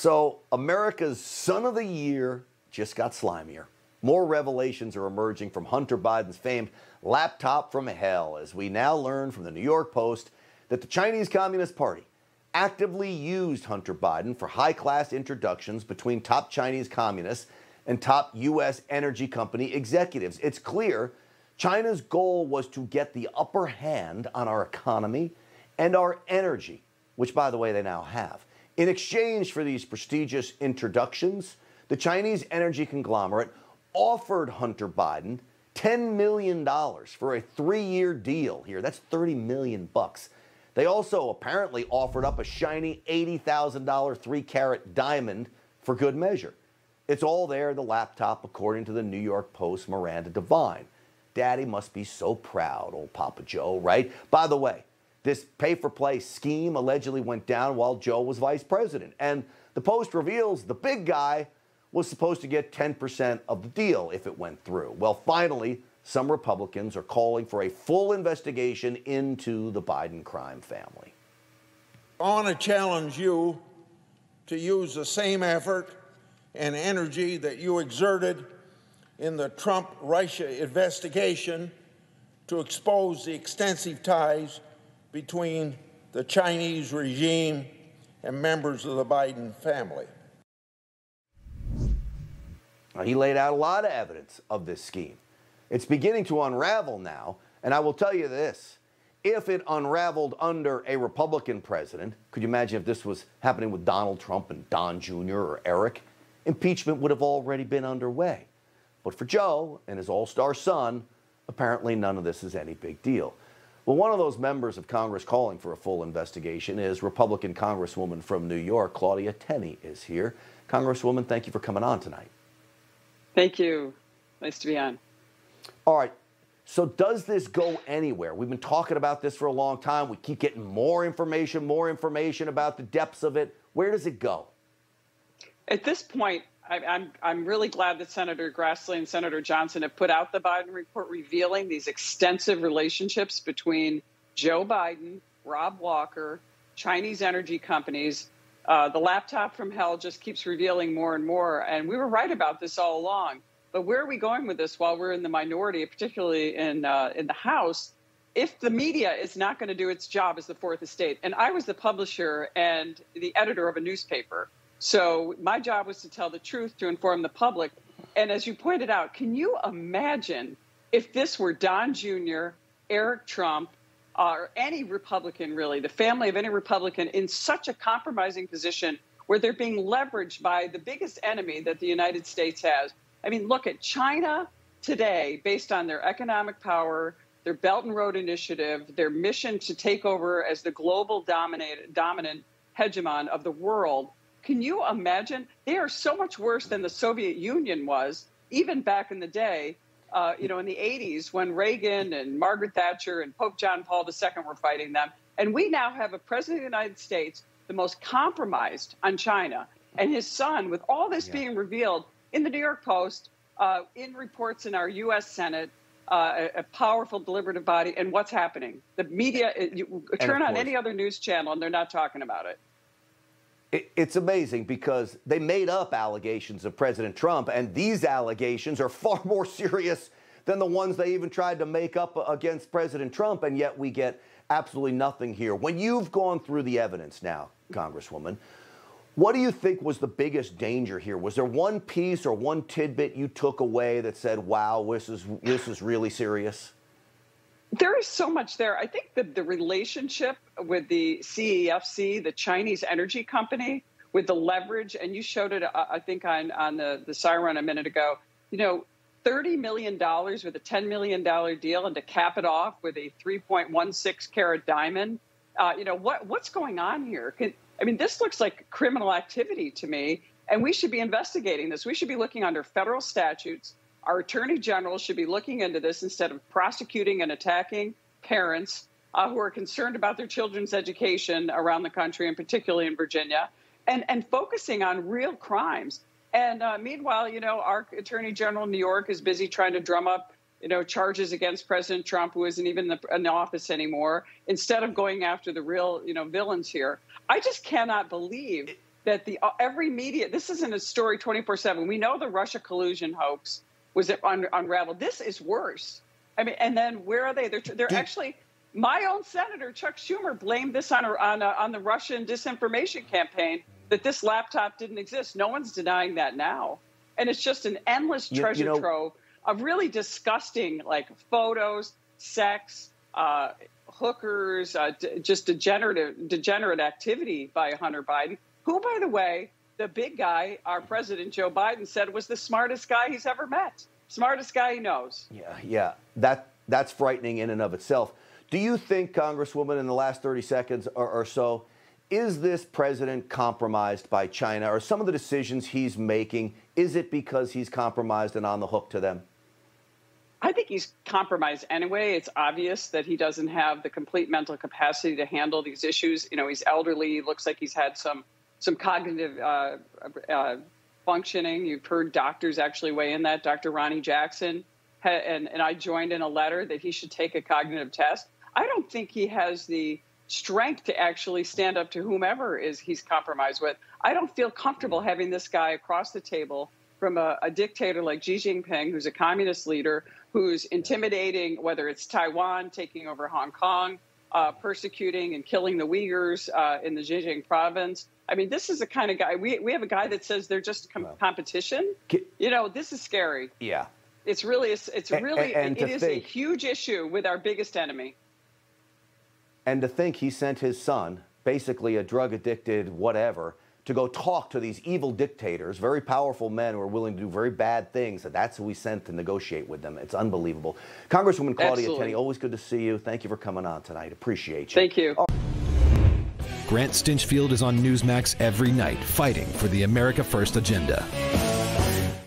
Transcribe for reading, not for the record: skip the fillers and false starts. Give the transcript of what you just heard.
So America's Son of the Year just got slimier. More revelations are emerging from Hunter Biden's famed laptop from hell, as we now learn from the New York Post that the Chinese Communist Party actively used Hunter Biden for high-class introductions between top Chinese communists and top U.S. energy company executives. It's clear China's goal was to get the upper hand on our economy and our energy, which, by the way, they now have. In exchange for these prestigious introductions, the Chinese energy conglomerate offered Hunter Biden $10 million for a 3-year deal here. That's $30 million bucks. They also apparently offered up a shiny $80,000 3-carat diamond for good measure. It's all there in the laptop, according to the New York Post Miranda Devine. Daddy must be so proud, old Papa Joe, right? By the way, this pay-for-play scheme allegedly went down while Joe was vice president. And the Post reveals the big guy was supposed to get 10% of the deal if it went through. Well, finally, some Republicans are calling for a full investigation into the Biden crime family. I want to challenge you to use the same effort and energy that you exerted in the Trump-Russia investigation to expose the extensive ties between the Chinese regime and members of the Biden family. Now, he laid out a lot of evidence of this scheme. It's beginning to unravel now, and I will tell you this. If it unraveled under a Republican president, could you imagine if this was happening with Donald Trump and Don Jr. or Eric? Impeachment would have already been underway. But for Joe and his all-star son, apparently none of this is any big deal. Well, one of those members of Congress calling for a full investigation is Republican Congresswoman from New York, Claudia Tenney, is here. Congresswoman, thank you for coming on tonight. Thank you. Nice to be on. All right. So does this go anywhere? We've been talking about this for a long time. We keep getting more information about the depths of it. Where does it go? At this point, I'm really glad that Senator Grassley and Senator Johnson have put out the Biden report revealing these extensive relationships between Joe Biden, Rob Walker, Chinese energy companies. The laptop from hell just keeps revealing more and more. And we were right about this all along. But where are we going with this while we're in the minority, particularly in the House, if the media is not going to do its job as the fourth estate? And I was the publisher and the editor of a newspaper. So my job was to tell the truth, to inform the public. And as you pointed out, can you imagine if this were Don Jr., Eric Trump, or any Republican, really, the family of any Republican in such a compromising position where they're being leveraged by the biggest enemy that the United States has? I mean, look at China today, based on their economic power, their Belt and Road Initiative, their mission to take over as the global dominant hegemon of the world. Can you imagine? They are so much worse than the Soviet Union was, even back in the day, in the 80s when Reagan and Margaret Thatcher and Pope John Paul II were fighting them. And we now have a president of the United States, the most compromised on China, and his son, with all this being revealed in the New York Post, in reports in our U.S. Senate, a powerful deliberative body. And what's happening? The media, you turn on any other news channel and they're not talking about it. It's amazing because they made up allegations of President Trump, and these allegations are far more serious than the ones they even tried to make up against President Trump, and yet we get absolutely nothing here. When you've gone through the evidence now, Congresswoman, what do you think was the biggest danger here? Was there one piece or one tidbit you took away that said, wow, this is really serious? There is so much there. I think that the relationship with the CEFC, the Chinese energy company, with the leverage, and you showed it, I think, on the siren a minute ago, $30 million with a $10 million deal, and to cap it off with a 3.16 carat diamond. What's going on here? This looks like criminal activity to me, and we should be investigating this. We should be looking under federal statutes. Our attorney general should be looking into this instead of prosecuting and attacking parents who are concerned about their children's education around the country, and particularly in Virginia, and focusing on real crimes. And meanwhile, our attorney general in New York is busy trying to drum up, charges against President Trump, who isn't even in the office anymore, instead of going after the real, villains here. I just cannot believe that every media, this isn't a story 24/7. We know the Russia collusion hoax was unraveled. This is worse. I mean, and then where are they? They're actually, my own senator, Chuck Schumer, blamed this on the Russian disinformation campaign, that this laptop didn't exist. No one's denying that now. And it's just an endless treasure trove of really disgusting, like, photos, sex, hookers, just degenerate activity by Hunter Biden, who, by the way, the big guy, our president, Joe Biden, said was the smartest guy he's ever met. Smartest guy he knows. Yeah. That's frightening in and of itself. Do you think, Congresswoman, in the last 30 seconds or so, is this president compromised by China, or some of the decisions he's making, is it because he's compromised and on the hook to them? I think he's compromised anyway. It's obvious that he doesn't have the complete mental capacity to handle these issues. You know, he's elderly. Looks like he's had some cognitive functioning. You've heard doctors actually weigh in that. Dr. Ronnie Jackson, and I joined in a letter that he should take a cognitive test. I don't think he has the strength to actually stand up to whomever he's compromised with. I don't feel comfortable having this guy across the table from a dictator like Xi Jinping, who's a communist leader, who's intimidating, whether it's Taiwan, taking over Hong Kong, persecuting and killing the Uyghurs in the Zhejiang province. I mean, this is the kind of guy, we have a guy that says they're just competition. You know, this is scary. Yeah. It is a huge issue with our biggest enemy. And to think he sent his son, basically a drug-addicted whatever, to go talk to these evil dictators, very powerful men who are willing to do very bad things, and that's who we sent to negotiate with them. It's unbelievable. Congresswoman Claudia Tenney, always good to see you. Thank you for coming on tonight. Appreciate you. Thank you. Grant Stinchfield is on Newsmax every night, fighting for the America First agenda.